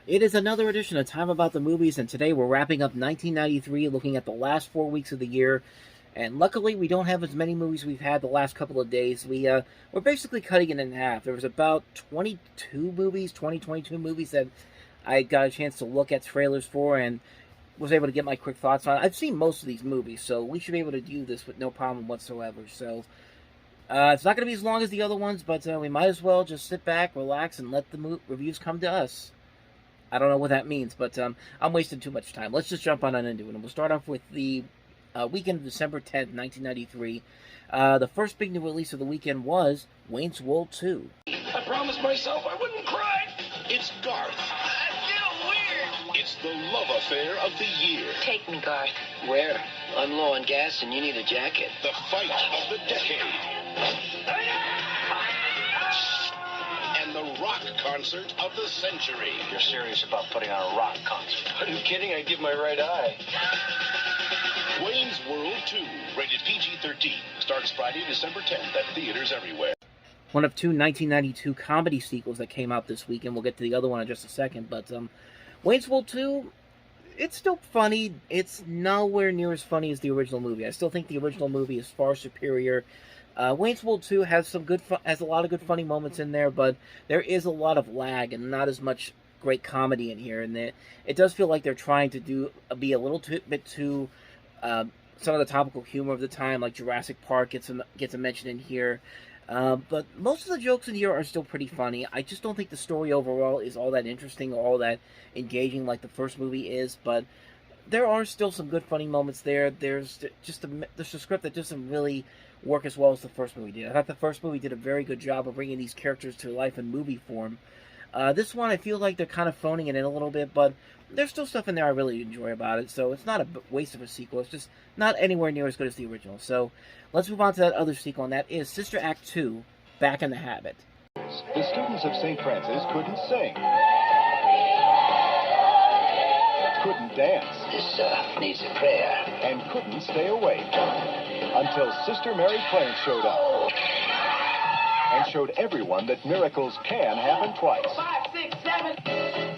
It is another edition of Time About the Movies, and today we're wrapping up 1993, looking at the last 4 weeks of the year. And luckily, we don't have as many movies we've had the last couple of days. We're basically cutting it in half. There was about 22 movies that I got a chance to look at trailers for, and was able to get my quick thoughts on. I've seen most of these movies, so we should be able to do this with no problem whatsoever. So it's not going to be as long as the other ones, but we might as well just sit back, relax, and let the reviews come to us. I don't know what that means, but I'm wasting too much time. Let's just jump on into it. And we'll start off with the weekend of December 10th, 1993. The first big new release of the weekend was Wayne's World 2. I promised myself I wouldn't cry. It's Garth. I feel weird. It's the love affair of the year. Take me, Garth. Where? I'm low on gas and you need a jacket. The fight of the decade. And the rock concert of the century. You're serious about putting on a rock concert? Are you kidding? I'd give my right eye. Wayne's World 2, rated PG-13, starts Friday, December 10th at theaters everywhere. One of two 1992 comedy sequels that came out this week, and we'll get to the other one in just a second. But Wayne's World 2, it's still funny. It's nowhere near as funny as the original movie. I still think the original movie is far superior. Wayne's World 2 has has a lot of good funny moments in there, but there is a lot of lag and not as much great comedy in here. And it does feel like they're trying to be a little bit too some of the topical humor of the time, like Jurassic Park gets a mention in here. But most of the jokes in here are still pretty funny. I just don't think the story overall is all that interesting or all that engaging like the first movie is, but there are still some good funny moments there. There's a script that doesn't really work as well as the first movie did. I thought the first movie did a very good job of bringing these characters to life in movie form. This one, I feel like they're kind of phoning it in a little bit, but there's still stuff in there I really enjoy about it, so it's not a waste of a sequel. It's just not anywhere near as good as the original. So let's move on to that other sequel, and that is Sister Act 2, Back in the Habit. The students of St. Francis couldn't sing, couldn't dance. This needs a prayer. And couldn't stay awake until Sister Mary Clarence showed up and showed everyone that miracles can happen twice. 5, 6, 7.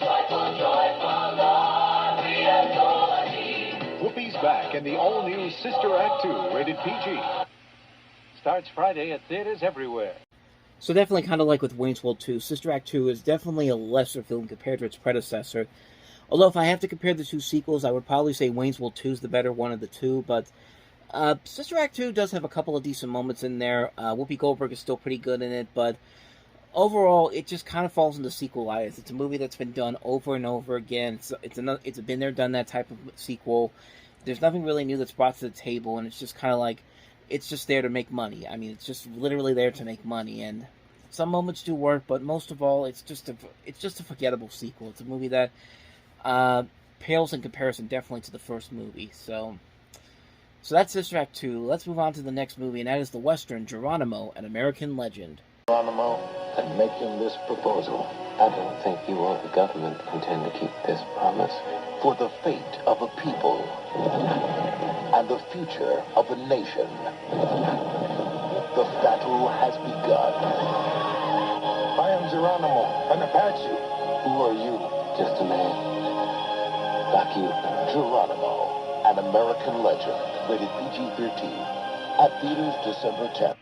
Joyful, joyful, Lord, we adore thee. Whoopi's back in the all-new Sister Act 2, rated PG. Starts Friday at theaters everywhere. So definitely kind of like with Wayne's World 2, Sister Act 2 is definitely a lesser film compared to its predecessor. Although if I have to compare the two sequels, I would probably say Wayne's World 2 is the better one of the two, but Sister Act 2 does have a couple of decent moments in there. Whoopi Goldberg is still pretty good in it, but overall, it just kind of falls into sequelitis. It's a movie that's been done over and over again. It's been there, done that type of sequel. There's nothing really new that's brought to the table, and it's just kind of like, it's just there to make money. I mean, it's just literally there to make money, and some moments do work, but most of all, it's just a forgettable sequel. It's a movie that pales in comparison definitely to the first movie. So that's Sister Act 2. Let's move on to the next movie, and that is the Western Geronimo, an American Legend. Geronimo, and making this proposal, I don't think you or the government intend to keep this promise. For the fate of a people and the future of a nation, the battle has begun. I am Geronimo, an Apache. Who are you? Just a man. Like you. Geronimo, an American Legend, rated PG-13, at theaters December 10th.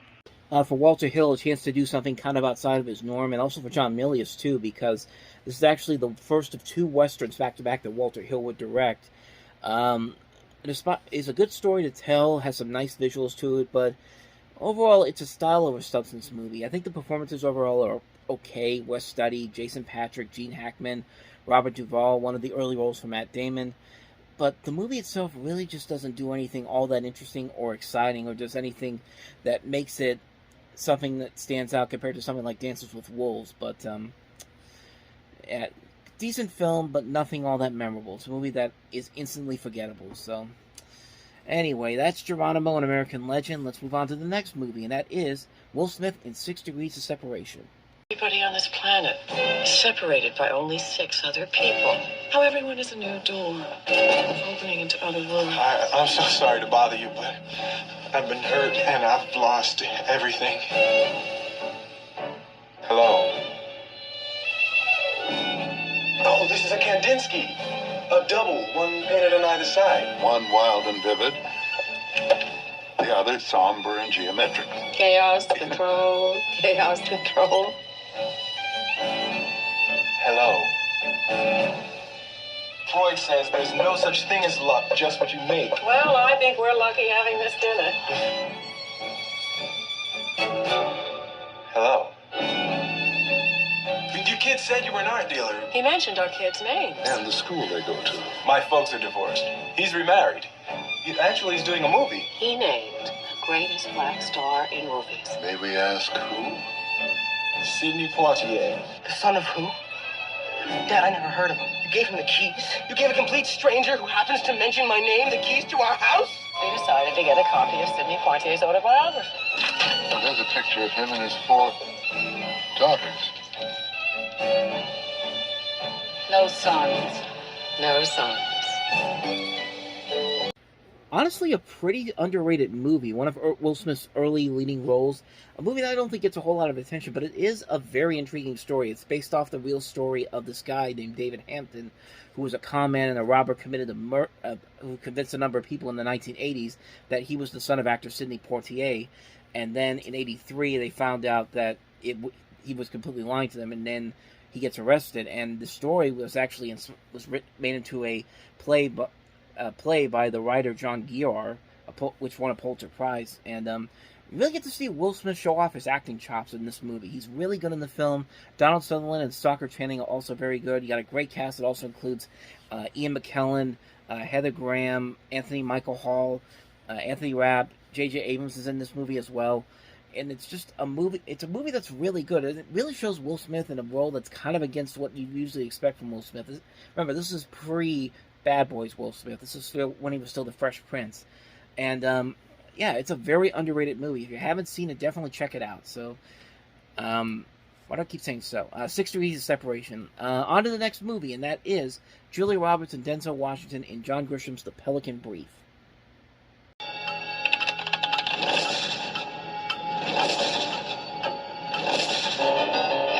For Walter Hill, a chance to do something kind of outside of his norm, and also for John Milius, too, because this is actually the first of two Westerns back-to-back that Walter Hill would direct. It's a good story to tell, has some nice visuals to it, but overall, it's a style over substance movie. I think the performances overall are okay. Wes Studi, Jason Patric, Gene Hackman, Robert Duvall, one of the early roles for Matt Damon. But the movie itself really just doesn't do anything all that interesting or exciting, or does anything that makes it something that stands out compared to something like Dances with Wolves. But yeah, decent film, but nothing all that memorable. It's a movie that is instantly forgettable. So anyway, that's Geronimo, an American Legend. Let's move on to the next movie, and that is Will Smith in 6 Degrees of Separation. Everybody on this planet is separated by only 6 other people. How everyone is a new door, opening into other worlds. I'm so sorry to bother you, but I've been hurt and I've lost everything. Hello. Oh, this is a Kandinsky. A double, one painted on either side. One wild and vivid, the other somber and geometric. Chaos control. Chaos control. Hello. Freud says there's no such thing as luck, just what you make. Well, I think we're lucky having this dinner. Hello. Your kid said you were an art dealer. He mentioned our kids' names. And the school they go to. My folks are divorced. He's remarried. Actually, he's doing a movie. He named the greatest black star in movies. May we ask who? Sidney Poitier. The son of who? Dad, I never heard of him. You gave him the keys? You gave a complete stranger who happens to mention my name the keys to our house? We decided to get a copy of Sidney Poitier's autobiography. There's a picture of him and his 4 daughters. No sons. No sons. Honestly, a pretty underrated movie. One of Will Smith's early leading roles. A movie that I don't think gets a whole lot of attention, but it is a very intriguing story. It's based off the real story of this guy named David Hampton, who was a con man and a robber committed who convinced a number of people in the 1980s that he was the son of actor Sidney Poitier. And then in '83, they found out that he was completely lying to them, and then he gets arrested. And the story was actually made into a play by the writer John Gior, which won a Pulitzer Prize. And you really get to see Will Smith show off his acting chops in this movie. He's really good in the film. Donald Sutherland and Stalker Channing are also very good. You got a great cast that also includes Ian McKellen, Heather Graham, Anthony Michael Hall, Anthony Rapp. J.J. Abrams is in this movie as well. And it's just a movie. It's a movie that's really good. And it really shows Will Smith in a role that's kind of against what you usually expect from Will Smith. Remember, this is pre-Bad Boys Will Smith. This is when he was still the Fresh Prince. And, yeah, it's a very underrated movie. If you haven't seen it, definitely check it out. So, why do I keep saying so? 6 Degrees of Separation. On to the next movie, and that is Julia Roberts and Denzel Washington in John Grisham's The Pelican Brief.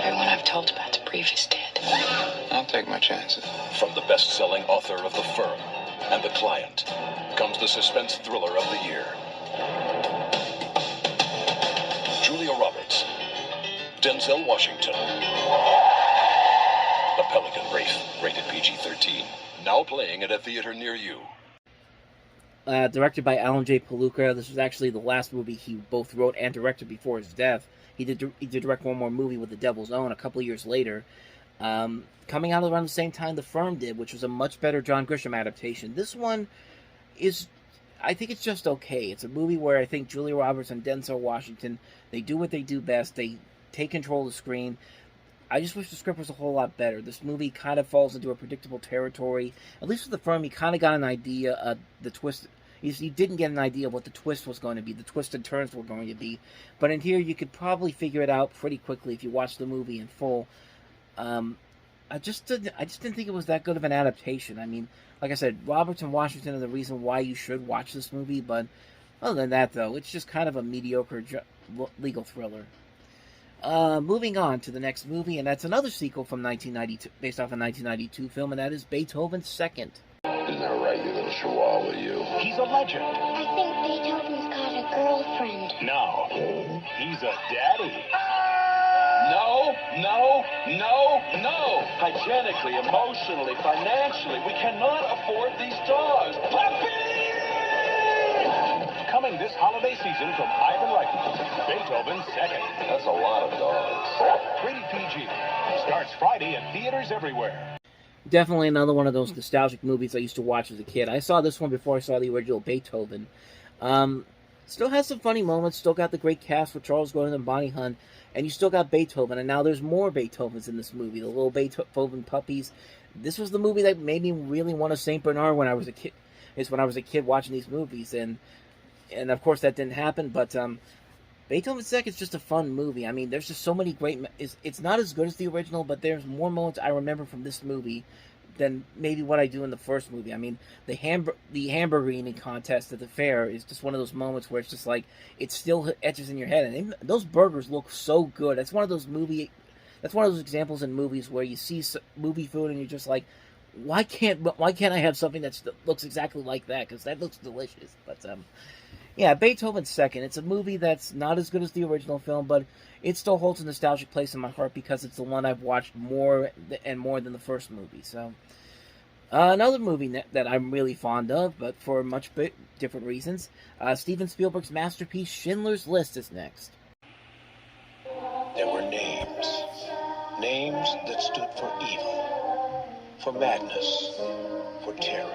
Everyone I've told about the brief is dead. I'll take my chances. From the best-selling author of The Firm and The Client comes the suspense thriller of the year. Julia Roberts, Denzel Washington. The Pelican Brief, rated PG-13. Now playing at a theater near you. Directed by Alan J. Palooka. This was actually the last movie he both wrote and directed before his death. He did direct one more movie with The Devil's Own a couple of years later. Coming out around the same time The Firm did, which was a much better John Grisham adaptation. This one is, I think it's just okay. It's a movie where I think Julia Roberts and Denzel Washington, they do what they do best. They take control of the screen. I just wish the script was a whole lot better. This movie kind of falls into a predictable territory. At least with The Firm, you kind of got an idea of the twist. You didn't get an idea of what the twist was going to be, the twists and turns were going to be. But in here, you could probably figure it out pretty quickly if you watch the movie in full. I just didn't think it was that good of an adaptation. I mean, like I said, Roberts and Washington are the reason why you should watch this movie. But other than that, though, it's just kind of a mediocre legal thriller. Moving on to the next movie, and that's another sequel from 1992, based off a 1992 film, and that is Beethoven's Second. Isn't that right, you little chihuahua, you? He's a legend. I think Beethoven's got a girlfriend. No, he's a daddy. No, no, no, no. Hygienically, emotionally, financially, we cannot afford these dogs. Puppy! Coming this holiday season from Ivan Reitman, Beethoven's Second. That's a lot of dogs. Rated PG. Starts Friday at theaters everywhere. Definitely another one of those nostalgic movies I used to watch as a kid. I saw this one before I saw the original Beethoven. Still has some funny moments. Still got the great cast with Charles Grodin and Bonnie Hunt. And you still got Beethoven. And now there's more Beethovens in this movie. The little Beethoven puppies. This was the movie that made me really want a St. Bernard when I was a kid. It's when I was a kid watching these movies. And of course that didn't happen. But Beethoven's Second is just a fun movie. I mean, there's just so many great... It's not as good as the original, but there's more moments I remember from this movie than maybe what I do in the first movie. I mean, the hamburger eating contest at the fair is just one of those moments where it's just like, it still etches in your head. And those burgers look so good. It's one of those that's one of those examples in movies where you see movie food and you're just like, why can't I have something that looks exactly like that? Because that looks delicious. But yeah, Beethoven's Second. It's a movie that's not as good as the original film, but it still holds a nostalgic place in my heart because it's the one I've watched more than the first movie. So another movie that I'm really fond of, but for much different reasons, Steven Spielberg's masterpiece Schindler's List is next. There were names. Names that stood for evil, for madness, for terror.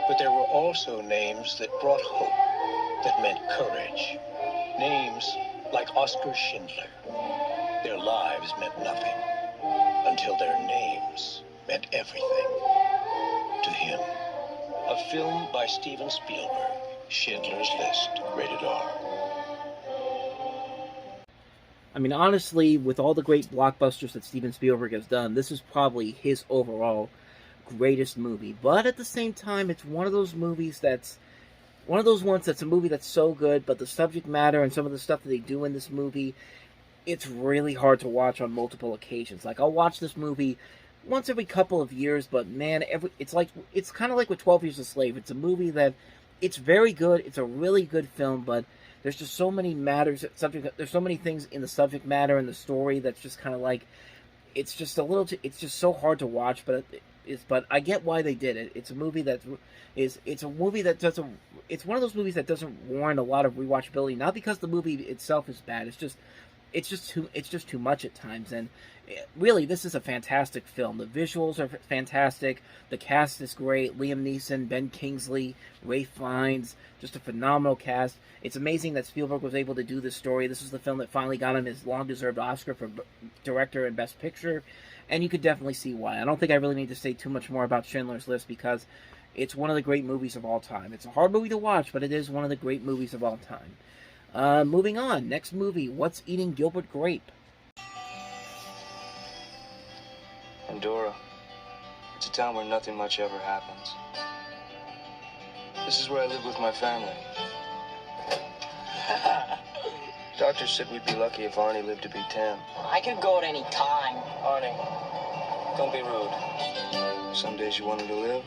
But there were also names that brought hope, that meant courage. Names like Oskar Schindler. Their lives meant nothing until their names meant everything to him. A film by Steven Spielberg, Schindler's List, rated R. I mean, honestly, with all the great blockbusters that Steven Spielberg has done, this is probably his overall greatest movie. But at the same time, it's one of those movies that's one of those ones that's a movie that's so good, but the subject matter and some of the stuff that they do in this movie, it's really hard to watch on multiple occasions. Like, I'll watch this movie once every couple of years, but man, it's kind of like with 12 Years a Slave. It's a movie that it's very good. It's a really good film, but there's just so many there's so many things in the subject matter and the story that's just kind of like, it's just so hard to watch, but but I get why they did it. It's a movie it's one of those movies that doesn't warrant a lot of rewatchability, not because the movie itself is bad. It's just too much at times, and really, this is a fantastic film. The visuals are fantastic. The cast is great. Liam Neeson, Ben Kingsley, Ralph Fiennes, just a phenomenal cast. It's amazing that Spielberg was able to do this story. This is the film that finally got him his long-deserved Oscar for director and best picture, and you could definitely see why. I don't think I really need to say too much more about Schindler's List because it's one of the great movies of all time. It's a hard movie to watch, but it is one of the great movies of all time. Moving on, next movie, What's Eating Gilbert Grape? Andorra. It's a town where nothing much ever happens. This is where I live with my family. Doctor said we'd be lucky if Arnie lived to be 10. I could go at any time. Arnie, don't be rude. Some days you want him to live.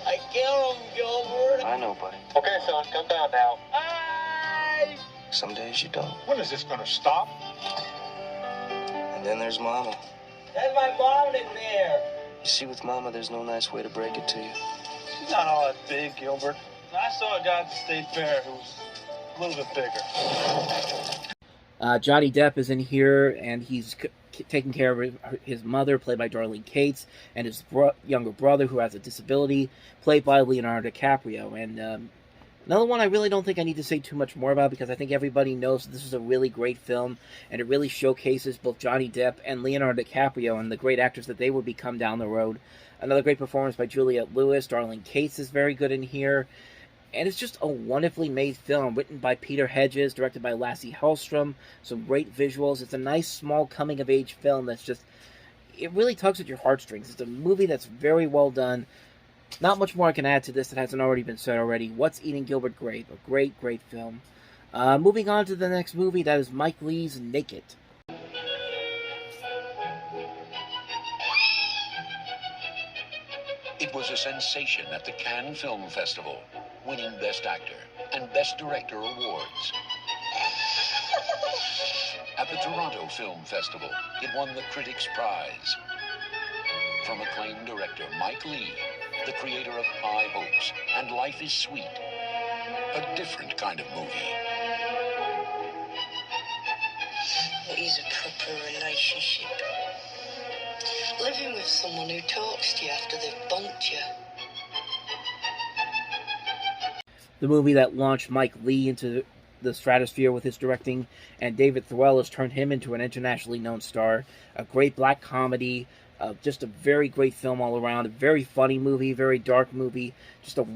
I kill him, Gilbert. I know, buddy. Okay, son, come down now. Some days you don't. When is this gonna stop? And then there's Mama. There's my mom in there. You see, with Mama, there's no nice way to break it to you. She's not all that big, Gilbert. I saw a guy at the state fair who was a little bit bigger. Johnny Depp is in here, and he's taking care of his mother, played by Darlene Cates, and his younger brother, who has a disability, played by Leonardo DiCaprio. And another one I really don't think I need to say too much more about because I think everybody knows this is a really great film, and it really showcases both Johnny Depp and Leonardo DiCaprio and the great actors that they would become down the road. Another great performance by Juliette Lewis. Darlene Cates is very good in here. And it's just a wonderfully made film, written by Peter Hedges, directed by Lasse Hallström. Some great visuals. It's a nice, small, coming-of-age film that's just, it really tugs at your heartstrings. It's a movie that's very well done. Not much more I can add to this that hasn't already been said already. What's Eating Gilbert Grape? A great, great film. Moving on to the next movie, that is Mike Leigh's Naked. It was a sensation at the Cannes Film Festival, winning Best Actor and Best Director awards. At the Toronto Film Festival, it won the Critics' Prize. From acclaimed director Mike Leigh, the creator of High Hopes and Life is Sweet. A different kind of movie. What is a proper relationship? Living with someone who talks to you after they've bumped you. The movie that launched Mike Leigh into the stratosphere with his directing, and David Thewell has turned him into an internationally known star. A great black comedy, just a very great film all around. A very funny movie, very dark movie. Just a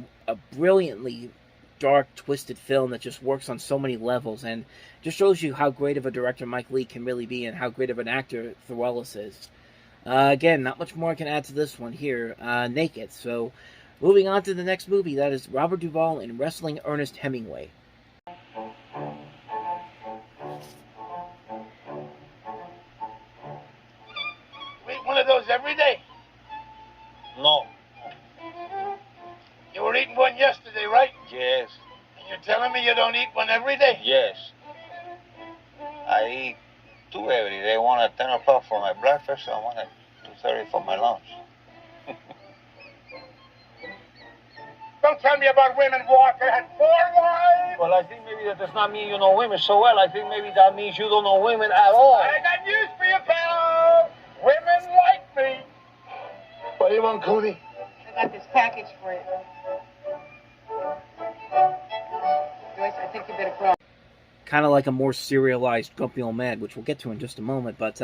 brilliantly dark, twisted film that just works on so many levels, and just shows you how great of a director Mike Leigh can really be, and how great of an actor Thewellis is. Again, not much more I can add to this one here. Naked. So, moving on to the next movie, that is Robert Duvall in Wrestling Ernest Hemingway. of those every day? No. You were eating one yesterday, right? Yes. And you're telling me you don't eat one every day? Yes. I eat 2 every day. One at 10 o'clock for my breakfast and one at 2:30 for my lunch. Don't tell me about women. Walker had 4 wives. Well, I think maybe that does not mean you know women so well. I think maybe that means you don't know women at all. I got news for you, pal. Women like me. What do you want, Cody? I got this package for you. Joyce, I think you better crawl. Kind of like a more serialized Grumpy Old Man, which we'll get to in just a moment. But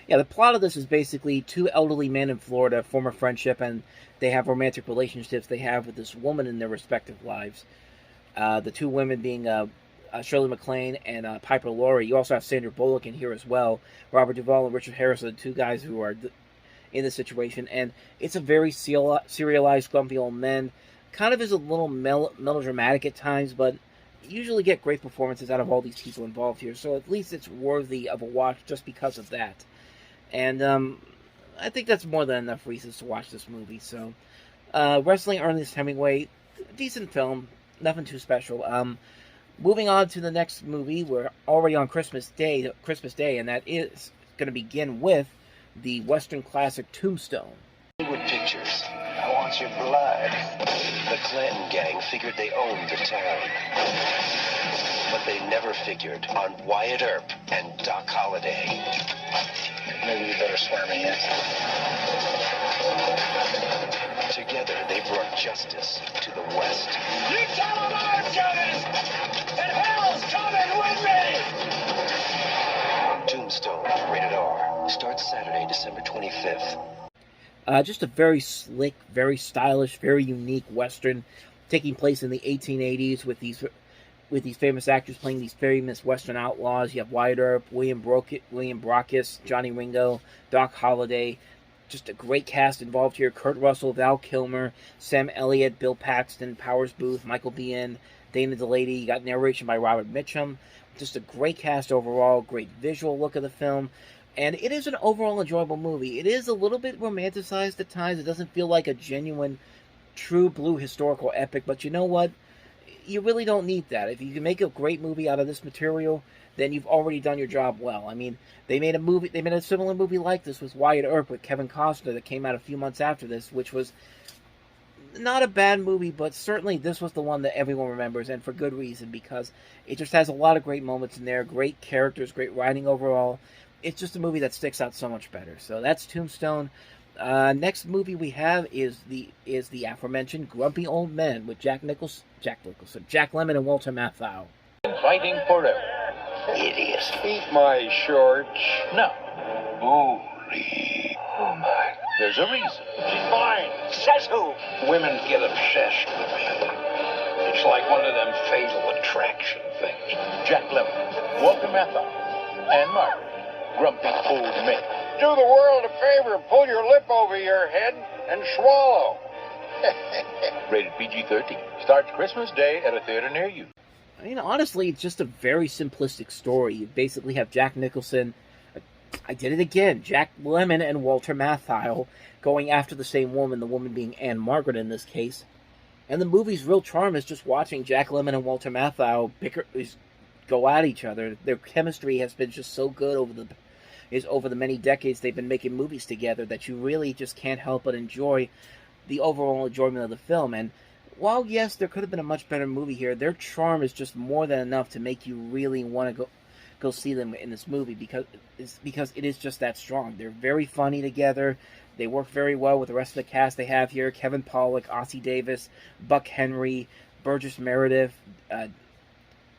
yeah, the plot of this is basically 2 elderly men in Florida form a friendship, and they have romantic relationships they have with this woman in their respective lives. The 2 women being Shirley MacLaine and Piper Laurie. You also have Sandra Bullock in here as well. Robert Duvall and Richard Harris are the 2 guys who are in this situation, and it's a very serialized Grumpy Old Men. Kind of is a little melodramatic at times, but usually get great performances out of all these people involved here, so at least it's worthy of a watch just because of that. And I think that's more than enough reasons to watch this movie. So Wrestling Ernest Hemingway, decent film, nothing too special. Moving on to the next movie, we're already on Christmas Day, and that is going to begin with the Western classic Tombstone. Hollywood Pictures. I want your blood. The Clanton gang figured they owned the town. But they never figured on Wyatt Earp and Doc Holliday. Maybe you better swear me in. Together, they brought justice to the West. You tell them I'm coming, and hell's coming with me! Tombstone, rated R, starts Saturday, December 25th. Just a very slick, very stylish, very unique Western taking place in the 1880s with these famous actors playing these famous Western outlaws. You have Wyatt Earp, William Brockus, Johnny Ringo, Doc Holliday. Just a great cast involved here. Kurt Russell, Val Kilmer, Sam Elliott, Bill Paxton, Powers Booth, Michael Biehn, Dana DeLady. You got narration by Robert Mitchum. Just a great cast overall, great visual look of the film. And it is an overall enjoyable movie. It is a little bit romanticized at times. It doesn't feel like a genuine, true blue historical epic. But you know what? You really don't need that. If you can make a great movie out of this material, then you've already done your job well. I mean, they made a similar movie like this with Wyatt Earp with Kevin Costner that came out a few months after this, which was not a bad movie, but certainly this was the one that everyone remembers, and for good reason, because it just has a lot of great moments in there, great characters, great writing overall. It's just a movie that sticks out so much better. So that's Tombstone. Next movie we have is the aforementioned Grumpy Old Men with Jack Lemmon, and Walter Matthau. Fighting forever. Idiot. Eat my shorts. No. Holy. Oh my. There's a reason. She's mine. Says who? Women get obsessed with me. It's like one of them fatal attraction things. Jack Lemmon, Walter Matthau, and Margaret. Grumpy Old Men. Do the world a favor, pull your lip over your head and swallow. Rated PG-13. Starts Christmas Day at a theater near you. I mean, honestly, it's just a very simplistic story. You basically have Jack Nicholson, I did it again, Jack Lemmon and Walter Matthau going after the same woman, the woman being Anne Margaret in this case. And the movie's real charm is just watching Jack Lemmon and Walter Matthau go at each other. Their chemistry has been just so good over the many decades they've been making movies together that you really just can't help but enjoy the overall enjoyment of the film. And while, yes, there could have been a much better movie here, their charm is just more than enough to make you really want to go see them in this movie because it is just that strong. They're very funny together. They work very well with the rest of the cast they have here. Kevin Pollak, Ossie Davis, Buck Henry, Burgess Meredith,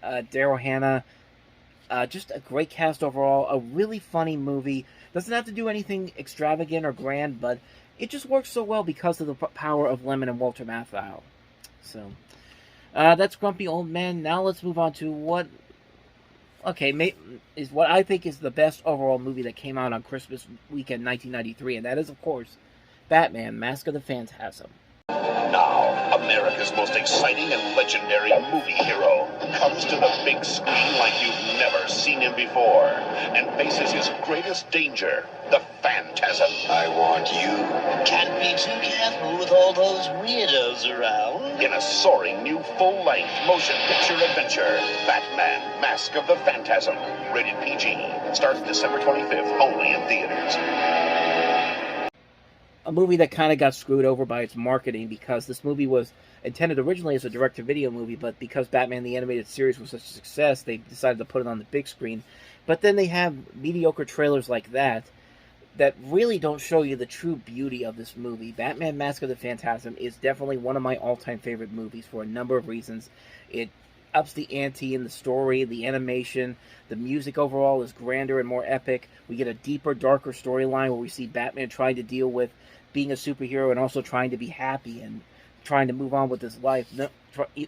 Daryl Hannah. Just a great cast overall. A really funny movie. Doesn't have to do anything extravagant or grand, but it just works so well because of the power of Lemmon and Walter Matthau. So, that's Grumpy Old Men. Now let's move on to what I think is the best overall movie that came out on Christmas weekend 1993, and that is, of course, Batman, Mask of the Phantasm. Now, a America's most exciting and legendary movie hero comes to the big screen like you've never seen him before and faces his greatest danger, the Phantasm. I want you. Can't be too careful with all those weirdos around. In a soaring new full-length motion picture adventure, Batman, Mask of the Phantasm, rated PG, starts December 25th, only in theaters. A movie that kind of got screwed over by its marketing, because this movie was intended originally as a direct-to-video movie, but because Batman the Animated Series was such a success, they decided to put it on the big screen. But then they have mediocre trailers like that really don't show you the true beauty of this movie. Batman Mask of the Phantasm is definitely one of my all-time favorite movies for a number of reasons. It ups the ante in the story, the animation, the music overall is grander and more epic. We get a deeper, darker storyline where we see Batman trying to deal with being a superhero and also trying to be happy and trying to move on with his life,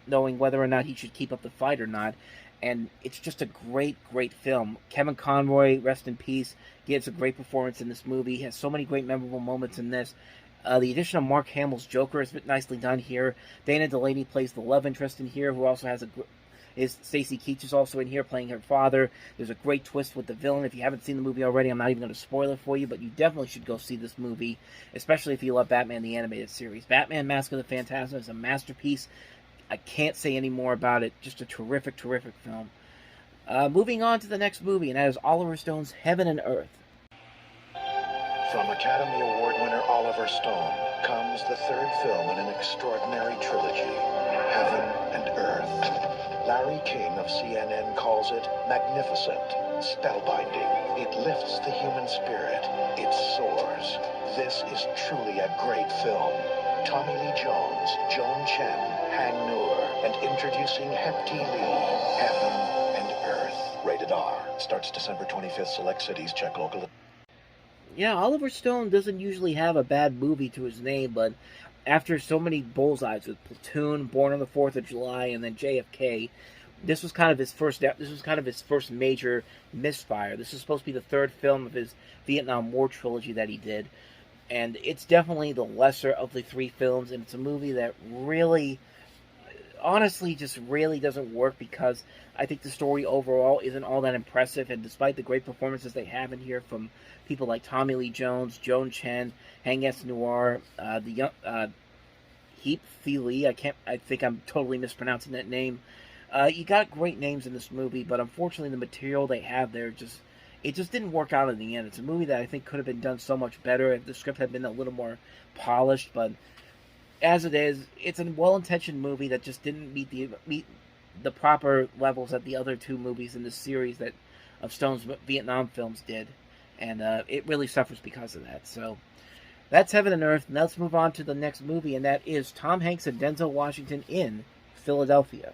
knowing whether or not he should keep up the fight or not. And it's just a great, great film. Kevin Conroy, rest in peace, gives a great performance in this movie. He has so many great memorable moments in this. The addition of Mark Hamill's Joker is nicely done here. Dana Delaney plays the love interest in here, who also has Stacy Keach is also in here playing her father. There's a great twist with the villain. If you haven't seen the movie already, I'm not even going to spoil it for you, but you definitely should go see this movie, especially if you love Batman the Animated Series. Batman Mask of the Phantasm is a masterpiece. I can't say any more about it. Just a terrific, terrific film. Moving on to the next movie, and that is Oliver Stone's Heaven and Earth. From Academy Award winner Oliver Stone comes the third film in an extraordinary trilogy, Heaven and Earth. Larry King of CNN calls it magnificent, spellbinding. It lifts the human spirit. It soars. This is truly a great film. Tommy Lee Jones, Joan Chen, Han Noor, and introducing Hep T. Lee, Heaven and Earth. Rated R. Starts December 25th. Select cities. Check local. Yeah, Oliver Stone doesn't usually have a bad movie to his name, but after so many bullseyes with Platoon, Born on the 4th of July, and then JFK, this was kind of his first major misfire. This is supposed to be the third film of his Vietnam War trilogy that he did, and it's definitely the lesser of the three films, and it's a movie that really, honestly, just really doesn't work because I think the story overall isn't all that impressive, and despite the great performances they have in here from people like Tommy Lee Jones, Joan Chen, Hang S. Noir, the young Heap Fee Lee, I think I'm totally mispronouncing that name. You got great names in this movie, but unfortunately the material they have there just didn't work out in the end. It's a movie that I think could have been done so much better if the script had been a little more polished, but as it is, it's a well-intentioned movie that just didn't meet the proper levels that the other two movies in this series of Stone's Vietnam films did, and it really suffers because of that. So that's Heaven and Earth. Now let's move on to the next movie, and that is Tom Hanks and Denzel Washington in Philadelphia.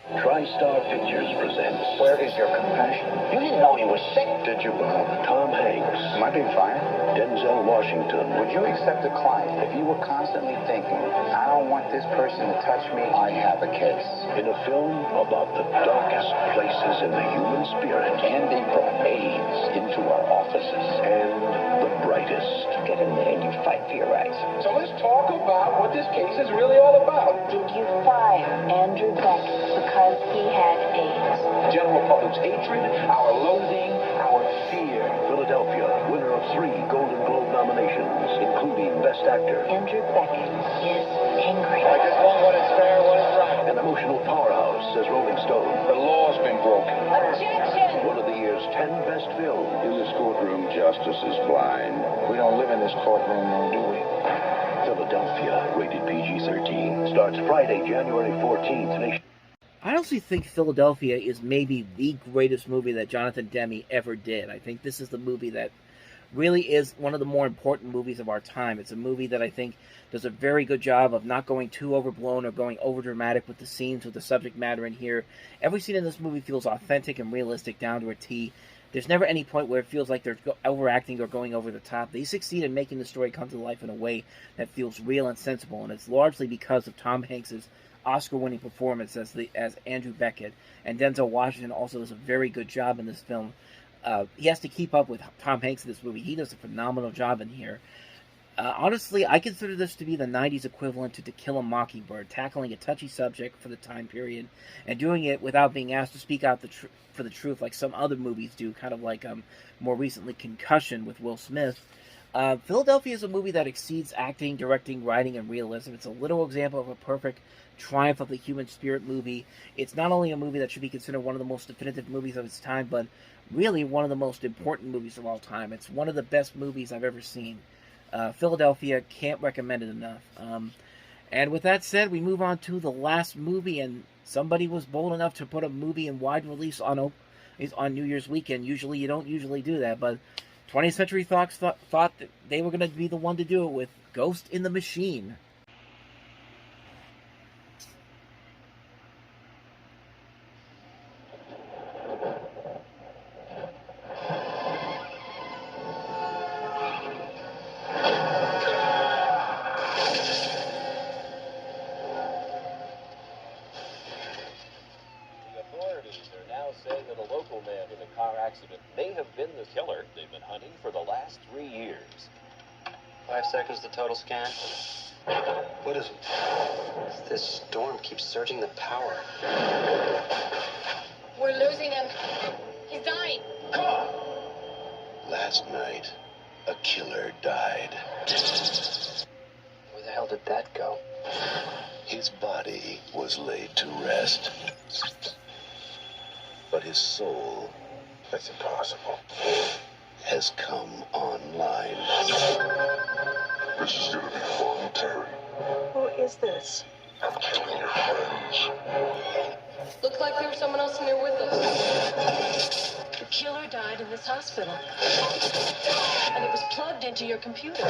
TriStar Pictures presents. Where is your compassion? You didn't know he was sick, did you, Bob? Tom Hanks. Am I being fired? Denzel Washington. Would you accept a client if you were constantly thinking, I don't want this person to touch me, I have a case? In a film about the darkest places in the human spirit. Andy brought AIDS into our offices. And the brightest. You get in there and you fight for your rights. So let's talk about what this case is really all about. Did you fire Andrew Beckett because he had AIDS? General public's hatred, our loathing, our fear. Philadelphia, winner of 3 Golden Globe nominations, including Best Actor. Andrew Beckett is angry. I just want what is fair, what is right. An emotional powerhouse, says Rolling Stone. The law's been broken. Objection! One of the year's 10 best films. In this courtroom, justice is blind. We don't live in this courtroom, do we? Philadelphia, rated PG-13. Starts Friday, January 14th. I honestly think Philadelphia is maybe the greatest movie that Jonathan Demme ever did. I think this is the movie that really is one of the more important movies of our time. It's a movie that I think does a very good job of not going too overblown or going overdramatic with the scenes, with the subject matter in here. Every scene in this movie feels authentic and realistic down to a T. There's never any point where it feels like they're overacting or going over the top. They succeed in making the story come to life in a way that feels real and sensible, and it's largely because of Tom Hanks's Oscar-winning performance as Andrew Beckett, and Denzel Washington also does a very good job in this film. He has to keep up with Tom Hanks in this movie. He does a phenomenal job in here. Honestly, I consider this to be the 90s equivalent to Kill a Mockingbird, tackling a touchy subject for the time period and doing it without being asked to speak out for the truth like some other movies do, kind of like more recently Concussion with Will Smith. Philadelphia is a movie that exceeds acting, directing, writing, and realism. It's a literal example of a perfect triumph of the human spirit movie. It's not only a movie that should be considered one of the most definitive movies of its time, but really one of the most important movies of all time. It's one of the best movies I've ever seen. Philadelphia, can't recommend it enough. And with that said, we move on to the last movie, and somebody was bold enough to put a movie in wide release on New Year's weekend. Usually, you don't usually do that, but 20th Century Fox thought that they were going to be the one to do it with Ghost in the Machine. May have been the killer they've been hunting for the last 3 years. 5 seconds to total scan. What is it? This storm keeps surging the power. We're losing him. He's dying. Come on! Last night, a killer died. Where the hell did that go? His body was laid to rest. But his soul... That's impossible. Has come online. This is gonna be fun, Terry. Who is this? I'm killing your friends. Looked like there was someone else in there with us. The killer died in this hospital. And it was plugged into your computer.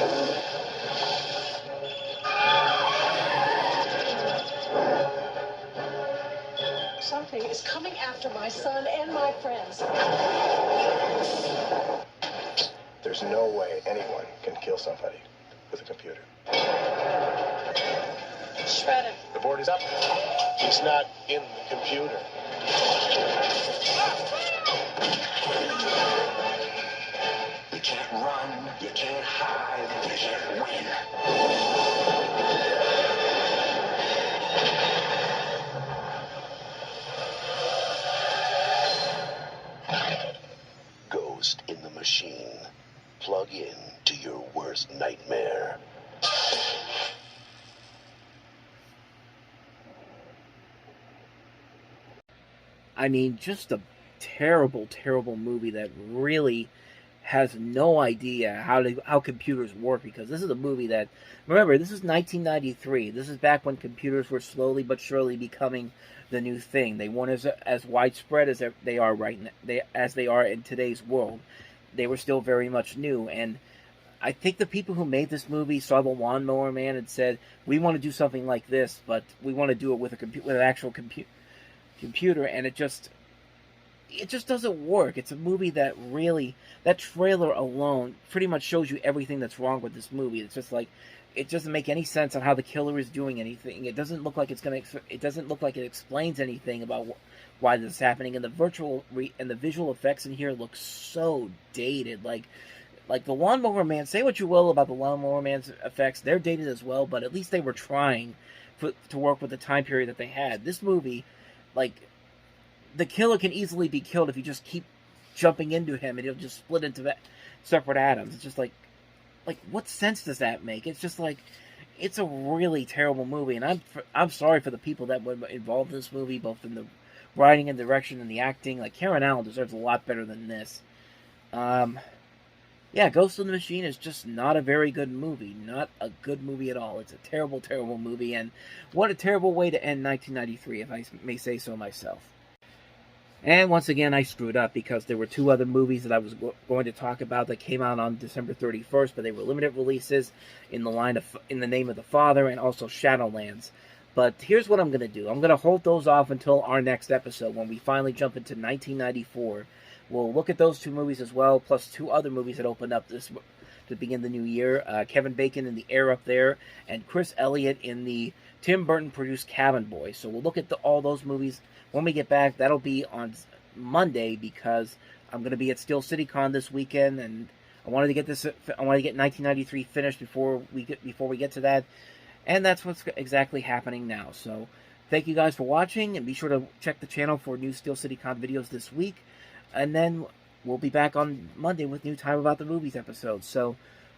Something is coming after my son and my friends. There's no way anyone can kill somebody with a computer. Shred him. The board is up. He's not in the computer. You can't run, you can't hide, you can't win. Ghost in the Machine. Plug in to your worst nightmare. I mean, just a terrible, terrible movie that really has no idea how computers work, because this is a movie that, remember, this is 1993. This is back when computers were slowly but surely becoming the new thing. They weren't as widespread as they are right now, as they are in today's world. They were still very much new, and I think the people who made this movie saw the Lawnmower Man and said, "We want to do something like this, but we want to do it with an actual computer," and it just doesn't work. It's a movie that really, that trailer alone pretty much shows you everything that's wrong with this movie. It's just like, it doesn't make any sense on how the killer is doing anything. It doesn't look like it doesn't look like it explains anything about why this is happening. And the visual effects in here look so dated. Like the Lawnmower Man. Say what you will about the Lawnmower Man's effects, they're dated as well. But at least they were trying to work with the time period that they had. This movie, like, the killer can easily be killed if you just keep jumping into him, and he'll just split into separate atoms. It's just like what sense does that make? It's just like, it's a really terrible movie, and I'm sorry for the people that were involved in this movie, both in the writing and direction and the acting. Like, Karen Allen deserves a lot better than this. Yeah, Ghost in the Machine is just not a very good movie. Not a good movie at all. It's a terrible, terrible movie, and what a terrible way to end 1993, if I may say so myself. And once again, I screwed up, because there were two other movies that I was going to talk about that came out on December 31st, but they were limited releases in the Name of the Father and also Shadowlands. But here's what I'm going to do. I'm going to hold those off until our next episode, when we finally jump into 1994. We'll look at those two movies as well, plus two other movies that opened up to begin the new year. Kevin Bacon in The Air Up There, and Chris Elliott in the Tim Burton-produced Cabin Boy. So we'll look at all those movies when we get back. That'll be on Monday, because I'm going to be at Steel City Con this weekend, and I wanted to get 1993 finished before we get to that, and that's what's exactly happening now. So, thank you guys for watching, and be sure to check the channel for new Steel City Con videos this week, and then we'll be back on Monday with new Time About the Movies episodes. So,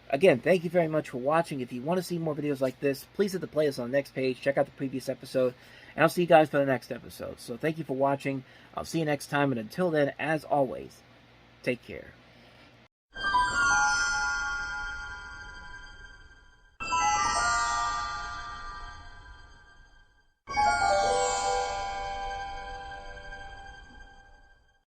again, thank you very much for watching. If you want to see more videos like this, please hit the playlist on the next page. Check out the previous episode, and I'll see you guys for the next episode. So, thank you for watching. I'll see you next time, and until then, as always, take care.